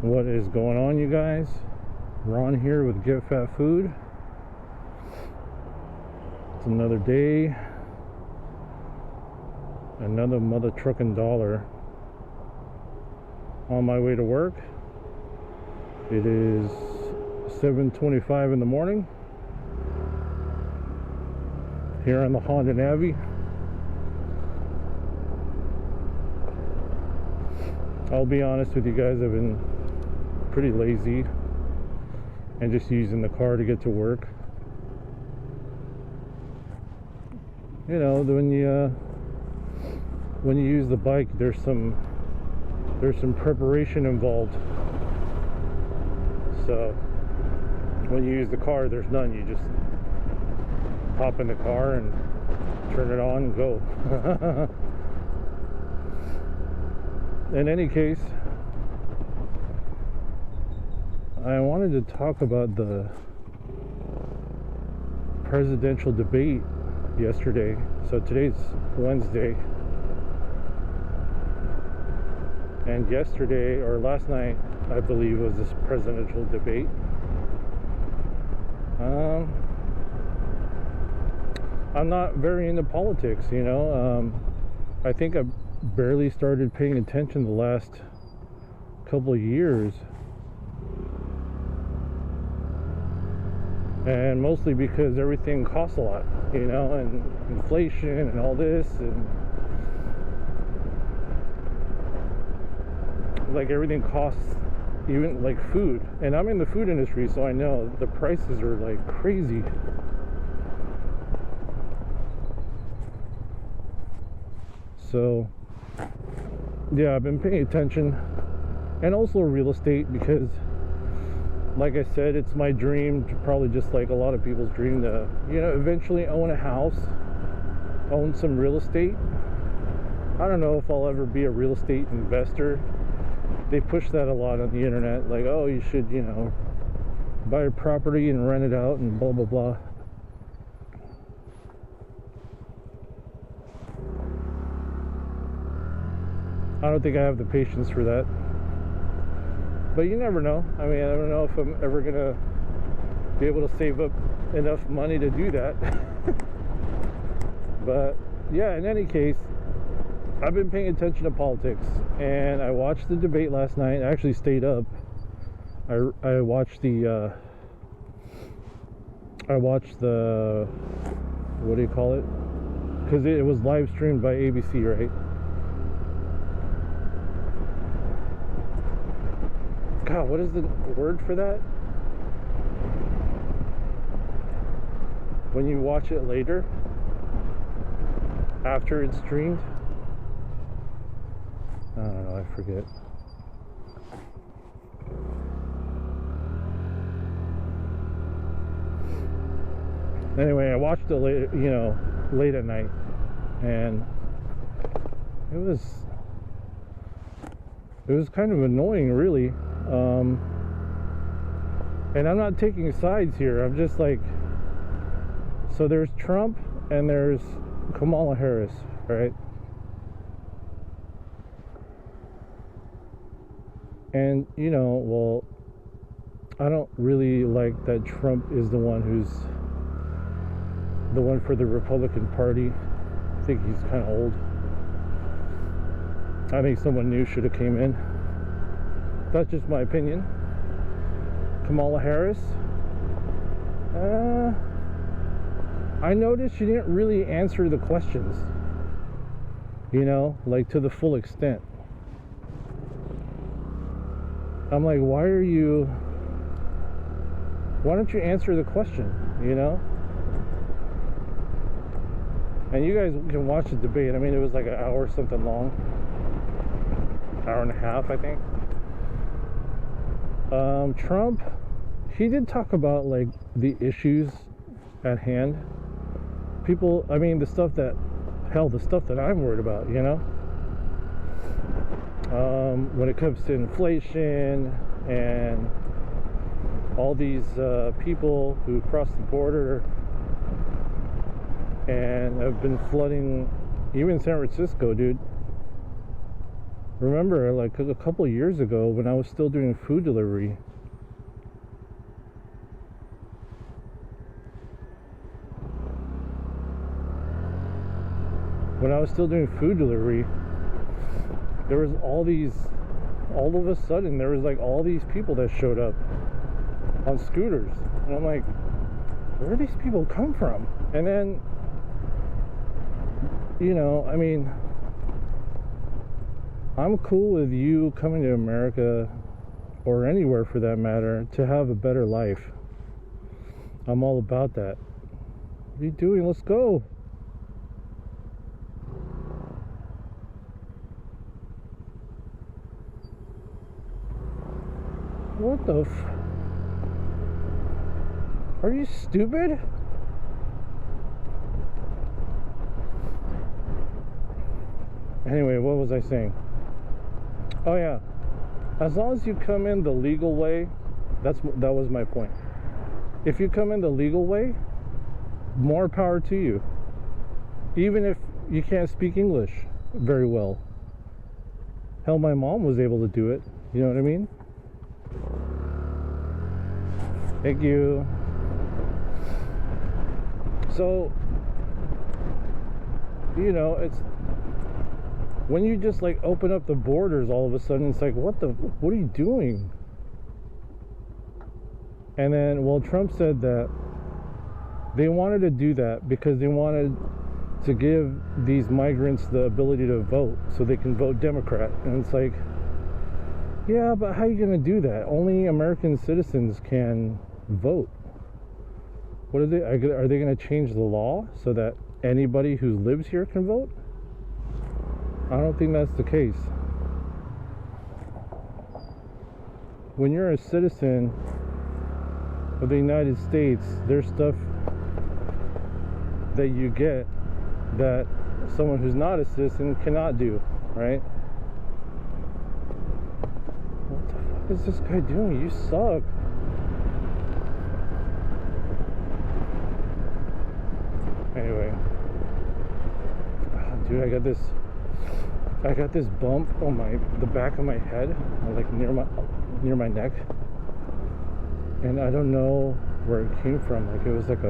What is going on, you guys? Ron here with Get Phat Food. It's another day, another mother trucking dollar. On my way to work. It is 7:25 in the morning here on the Honda Navi. I'll be honest with you guys, I've been pretty lazy and just using the car to get to work. You know, when you use the bike, there's some preparation involved. So when you use the car, there's none. You just hop in the car and turn it on and go. In any case, I wanted to talk about the presidential debate yesterday. So today's Wednesday, and yesterday or last night, I believe, was this presidential debate. I'm not very into politics, you know. I think I barely started paying attention the last couple of years, and mostly because everything costs a lot, you know, and inflation and all this, and like everything costs, even like food. And I'm in the food industry, so I know the prices are like crazy. So yeah, I've been paying attention, and also real estate, because like I said, it's my dream, probably just like a lot of people's dream, to, you know, eventually own a house, own some real estate. I don't know if I'll ever be a real estate investor. They push that a lot on the internet, like, oh, you should, you know, buy a property and rent it out and blah blah blah. I don't think I have the patience for that. But you never know. I mean, I don't know if I'm ever gonna be able to save up enough money to do that. But yeah, in any case, I've been paying attention to politics, and I watched the debate last night. I actually stayed up. I watched the what do you call it? Because it was live streamed by ABC, right? God, what is the word for that? When you watch it later, after it's streamed? I don't know, I forget. Anyway, I watched it late, you know, late at night, and it was kind of annoying, really. And I'm not taking sides here. I'm just like, so there's Trump and there's Kamala Harris, right? And, you know, well, I don't really like that Trump is the one for the Republican Party. I think he's kind of old. I think someone new should have came in. That's just my opinion. Kamala Harris, I noticed she didn't really answer the questions, you know, like to the full extent. I'm like, why don't you answer the question, you know? And you guys can watch the debate. I mean, it was like an hour something long, hour and a half, I think. Trump, he did talk about like the issues at hand. People, I mean, the stuff that I'm worried about, you know, when it comes to inflation and all these people who cross the border and have been flooding even San Francisco, dude. Remember, like a couple of years ago when I was still doing food delivery, there was all of a sudden there was like all these people that showed up on scooters, and I'm like, where do these people come from? And then, you know, I mean, I'm cool with you coming to America, or anywhere for that matter, to have a better life. I'm all about that. What are you doing? Let's go. What the Are you stupid? Anyway, what was I saying? Oh yeah, as long as you come in the legal way, that was my point. If you come in the legal way, more power to you. Even if you can't speak English very well. Hell, my mom was able to do it. You know what I mean? Thank you. So, you know, it's when you just like open up the borders, all of a sudden it's like, what are you doing? And then, well, Trump said that they wanted to do that because they wanted to give these migrants the ability to vote so they can vote Democrat. And it's like, yeah, but how are you going to do that? Only American citizens can vote. What are they going to change the law so that anybody who lives here can vote? I don't think that's the case. When you're a citizen of the United States, there's stuff that you get that someone who's not a citizen cannot do, right? What the fuck is this guy doing? You suck. Anyway, dude, I got this bump on the back of my head, like near my neck, and I don't know where it came from. Like, it was like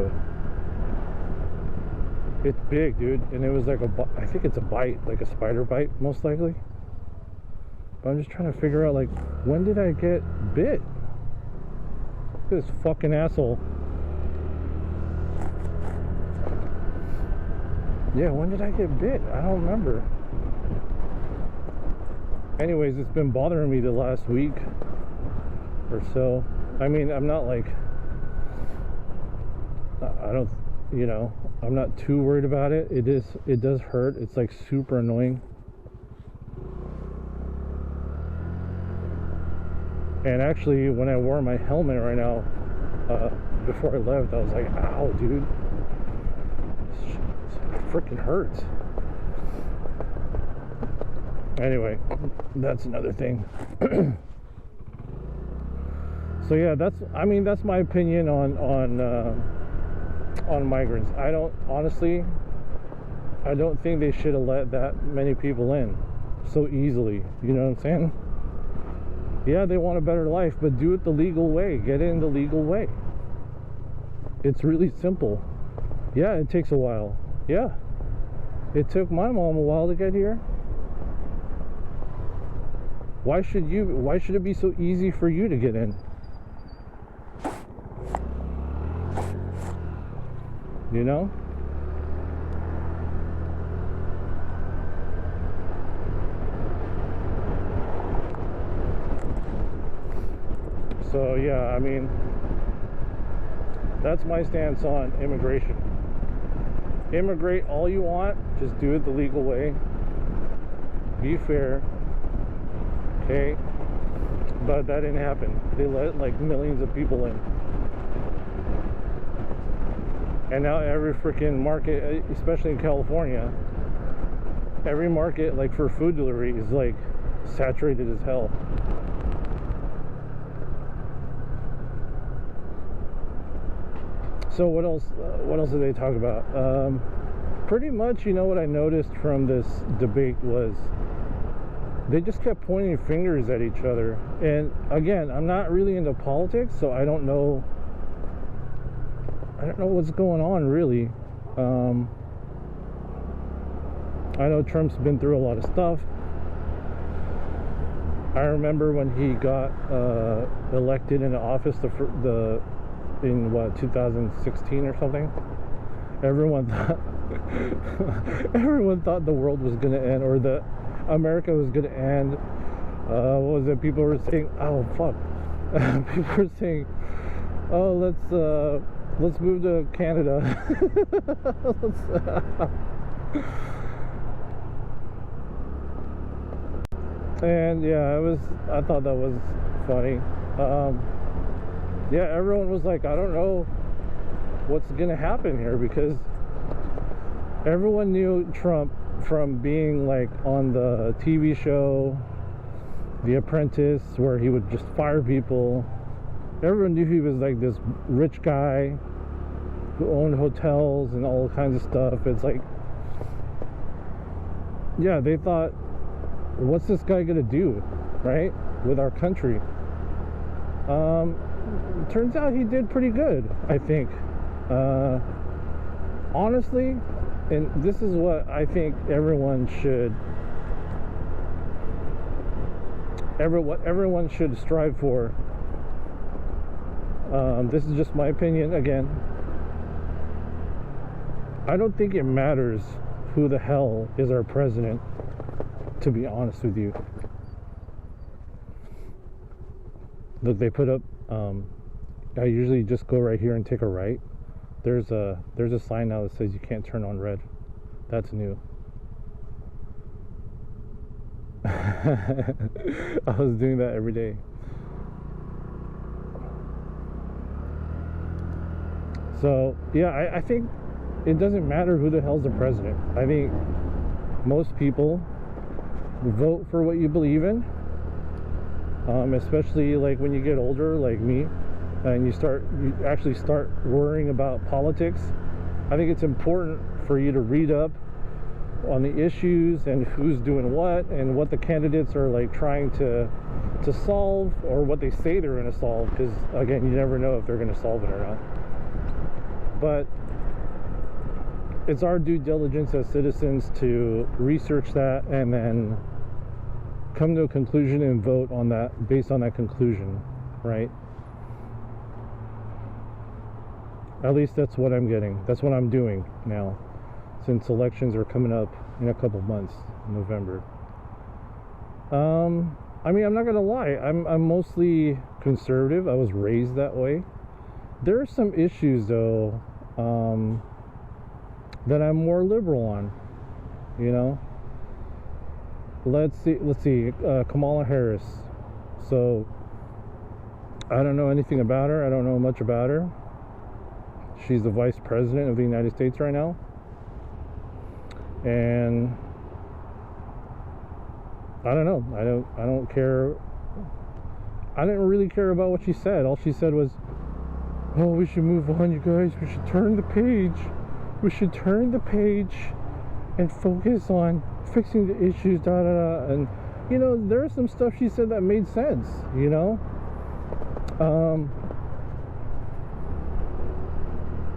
it's big, dude, and it was like I think it's a bite, like a spider bite, most likely. But I'm just trying to figure out, like, when did I get bit? Look at this fucking asshole. Yeah, when did I get bit? I don't remember. Anyways, it's been bothering me the last week or so. I mean, I'm not like, I'm not too worried about it. It does hurt. It's like super annoying. And actually, when I wore my helmet right now, before I left, I was like, ow, dude. It freaking hurts. Anyway, that's another thing. So yeah, that's my opinion on migrants. I don't think they should have let that many people in so easily. You know what I'm saying? Yeah, they want a better life, but do it the legal way. Get in the legal way. It's really simple. Yeah, it takes a while. Yeah, it took my mom a while to get here. Why should it be so easy for you to get in? You know? So yeah, I mean, that's my stance on immigration. Immigrate all you want, just do it the legal way. Be fair. Okay? But that didn't happen. They let like millions of people in. And now every freaking market, especially in California, every market like for food delivery is like saturated as hell. So what else did they talk about? Pretty much, you know, what I noticed from this debate was they just kept pointing fingers at each other. And again, I'm not really into politics, so I don't know what's going on really. I know Trump's been through a lot of stuff. I remember when he got elected into office in 2016 or something. Everyone thought the world was going to end, or that America was going to end. What was it? People were saying, "Oh fuck!" People were saying, "Oh, let's move to Canada." And yeah, I thought that was funny. Yeah, everyone was like, I don't know what's gonna happen here, because everyone knew Trump from being like on the TV show The Apprentice, where he would just fire people. Everyone knew he was like this rich guy who owned hotels and all kinds of stuff. It's like, yeah, they thought, what's this guy gonna do, right, with our country? Turns out he did pretty good, I think. Honestly, and this is what I think everyone should strive for. This is just my opinion again. I don't think it matters who the hell is our president, to be honest with you. Look, they put up, I usually just go right here and take a right. There's a sign now that says you can't turn on red. That's new. I was doing that every day. So yeah, I think it doesn't matter who the hell's the president. I think most people vote for what you believe in, especially like when you get older, like me, and you actually start worrying about politics. I think it's important for you to read up on the issues and who's doing what and what the candidates are like trying to solve, or what they say they're going to solve, because again, you never know if they're going to solve it or not. But it's our due diligence as citizens to research that and then come to a conclusion and vote on that, based on that conclusion, right? At least that's what I'm getting. That's what I'm doing now, since elections are coming up in a couple months, in November. I mean, I'm not gonna lie, I'm mostly conservative. I was raised that way. There are some issues though that I'm more liberal on, you know. Let's see, Kamala Harris. So I don't know anything about her. I don't know much about her. She's the vice president of the United States right now, and I don't know. I don't care. I didn't really care about what she said. All she said was, "Oh, we should move on, you guys. We should turn the page. We should turn the page and focus on fixing the issues." Da da da. And you know, there's some stuff she said that made sense. You know.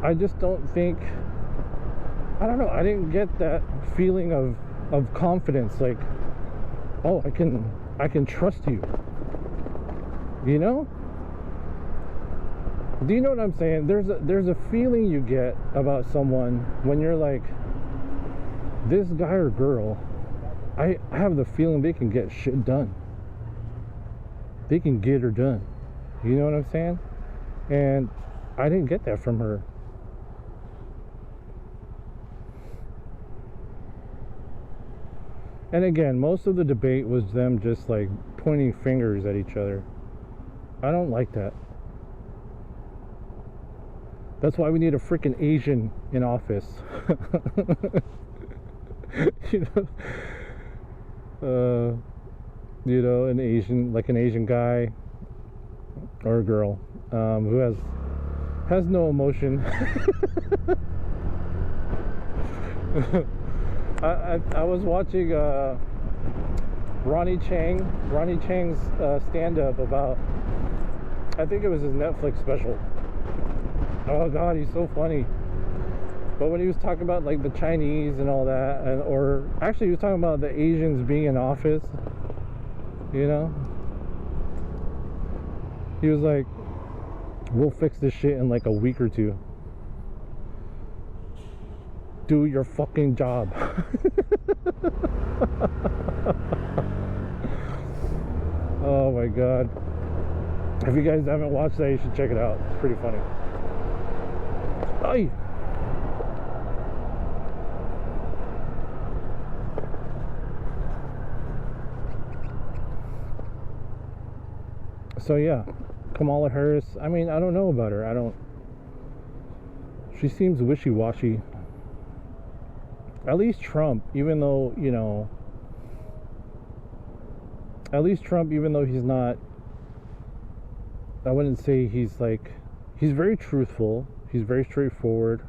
I just don't think, I don't know, I didn't get that feeling of confidence, like, oh, I can trust you, you know? Do you know what I'm saying? There's a feeling you get about someone when you're like, this guy or girl, I have the feeling they can get shit done. They can get her done. You know what I'm saying? And I didn't get that from her. And again, most of the debate was them just like pointing fingers at each other. I don't like that. That's why we need a freaking Asian in office. You know, an Asian guy or a girl who has no emotion. I was watching Ronnie Chang's stand-up about, I think it was his Netflix special. Oh God, he's so funny. But when he was talking about like the Chinese and all that, and or actually he was talking about the Asians being in office, you know, he was like, we'll fix this shit in like a week or two. Do your fucking job. Oh my God. If you guys haven't watched that, you should check it out. It's pretty funny. Ay. So yeah, Kamala Harris, I mean, I don't know about her. She seems wishy-washy. At least Trump, even though, you know, he's not, I wouldn't say he's like, he's very truthful, he's very straightforward,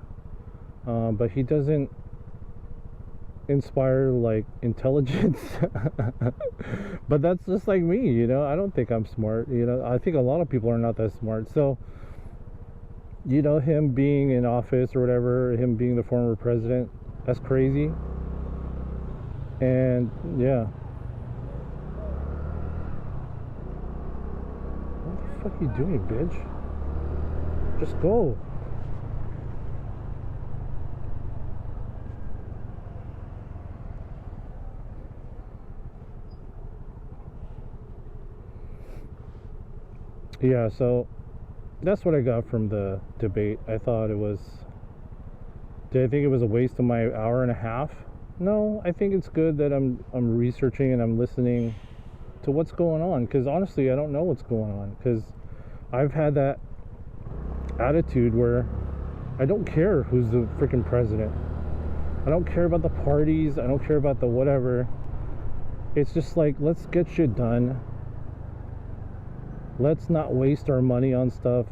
but he doesn't inspire like intelligence. But that's just like me, you know. I don't think I'm smart, you know. I think a lot of people are not that smart. So, you know, him being in office or whatever, him being the former president, that's crazy. And yeah, what the fuck are you doing, bitch? Just go. Yeah, so that's what I got from the debate. Did I think it was a waste of my hour and a half? No, I think it's good that I'm researching and I'm listening to what's going on, because honestly I don't know what's going on, because I've had that attitude where I don't care who's the freaking president. I don't care about the parties, I don't care about the whatever. It's just like, let's get shit done. Let's not waste our money on stuff.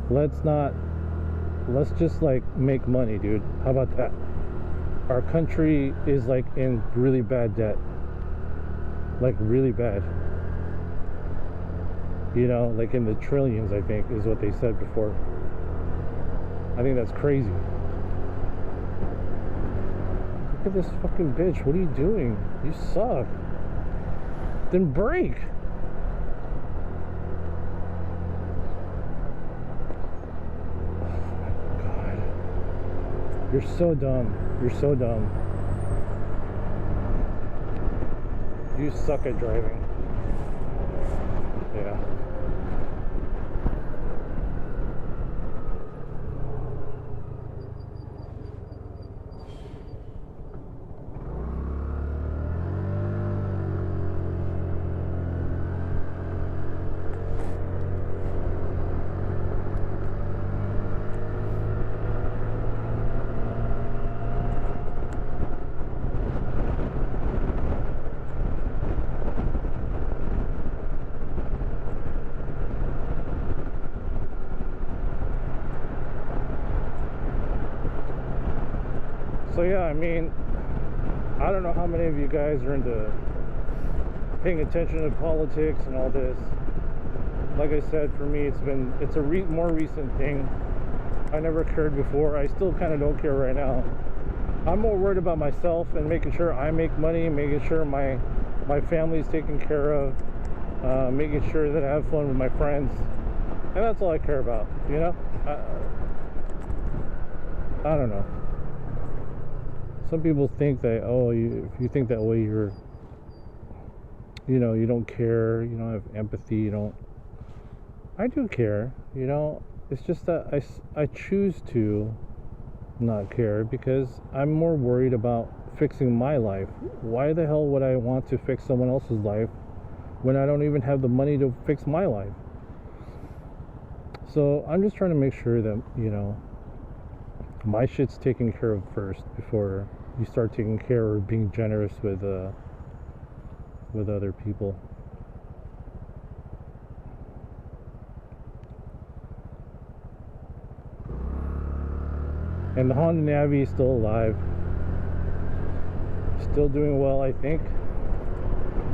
Let's just like make money, dude. How about that? Our country is like in really bad debt. Like really bad. You know, like in the trillions, I think is what they said before. I think that's crazy. Look at this fucking bitch. What are you doing? You suck. Then brake. You're so dumb. You're so dumb. You suck at driving. Yeah. So yeah, I mean, I don't know how many of you guys are into paying attention to politics and all this. Like I said, for me, it's a more recent thing. I never cared before. I still kind of don't care right now. I'm more worried about myself and making sure I make money, making sure my family's taken care of, making sure that I have fun with my friends, and that's all I care about. You know, I don't know. Some people think that, if you think that way, you don't care, you don't have empathy, you don't. I do care, you know. It's just that I choose to not care because I'm more worried about fixing my life. Why the hell would I want to fix someone else's life when I don't even have the money to fix my life? So I'm just trying to make sure that, you know, my shit's taken care of first before you start taking care or being generous with other people. And the Honda Navi is still alive, still doing well, I think.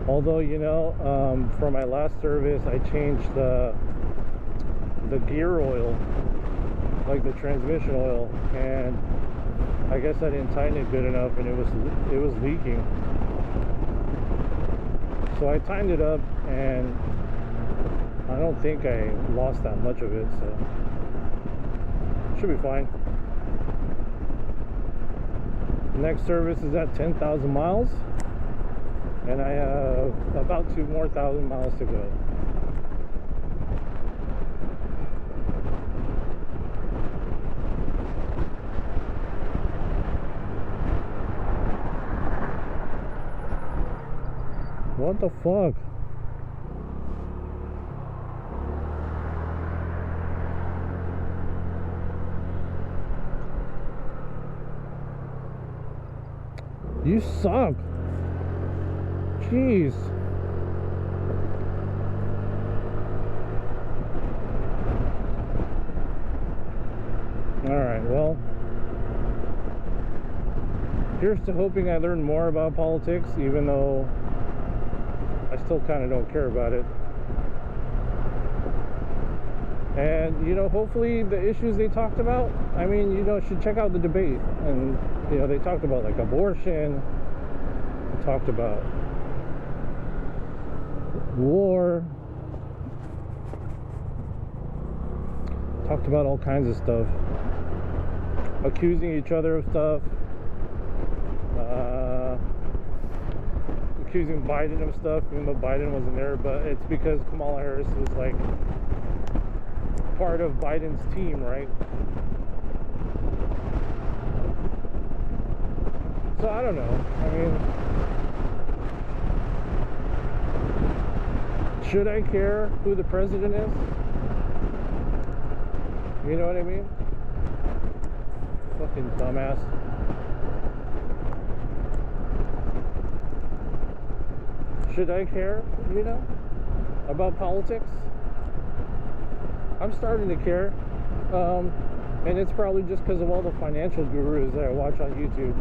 Although, you know, for my last service, I changed the gear oil, like the transmission oil, and I guess I didn't tighten it good enough, and it was leaking. So I tightened it up, and I don't think I lost that much of it, so should be fine. Next service is at 10,000 miles, and I have about 2,000 more miles to go. What the fuck? You suck. Jeez. Alright, well, here's to hoping I learn more about politics, even though I still kind of don't care about it. And, you know, hopefully the issues they talked about, I mean, you know, should check out the debate. And, you know, they talked about, like, abortion. They talked about war. Talked about all kinds of stuff. Accusing each other of stuff. Accusing Biden of stuff, even though Biden wasn't there. But it's because Kamala Harris was, like, part of Biden's team, right? So I don't know. I mean, should I care who the president is? You know what I mean? Fucking dumbass. Should I care, you know, about politics? I'm starting to care, and it's probably just because of all the financial gurus that I watch on YouTube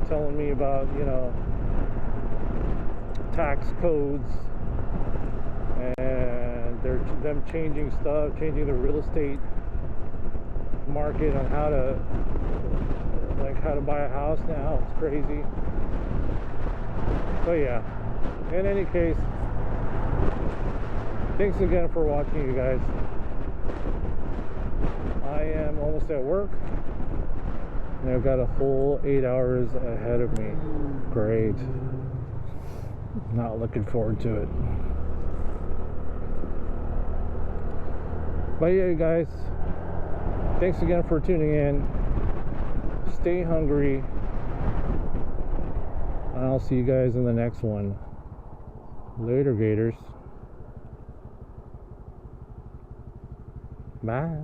telling me about, you know, tax codes, and them changing stuff, changing the real estate market on how to buy a house now. It's crazy. But yeah, in any case, thanks again for watching, you guys. I am almost at work, and I've got a whole 8 hours ahead of me. Great. Not looking forward to it. But yeah, you guys, thanks again for tuning in. Stay hungry, and I'll see you guys in the next one. Later, Gators. Bye.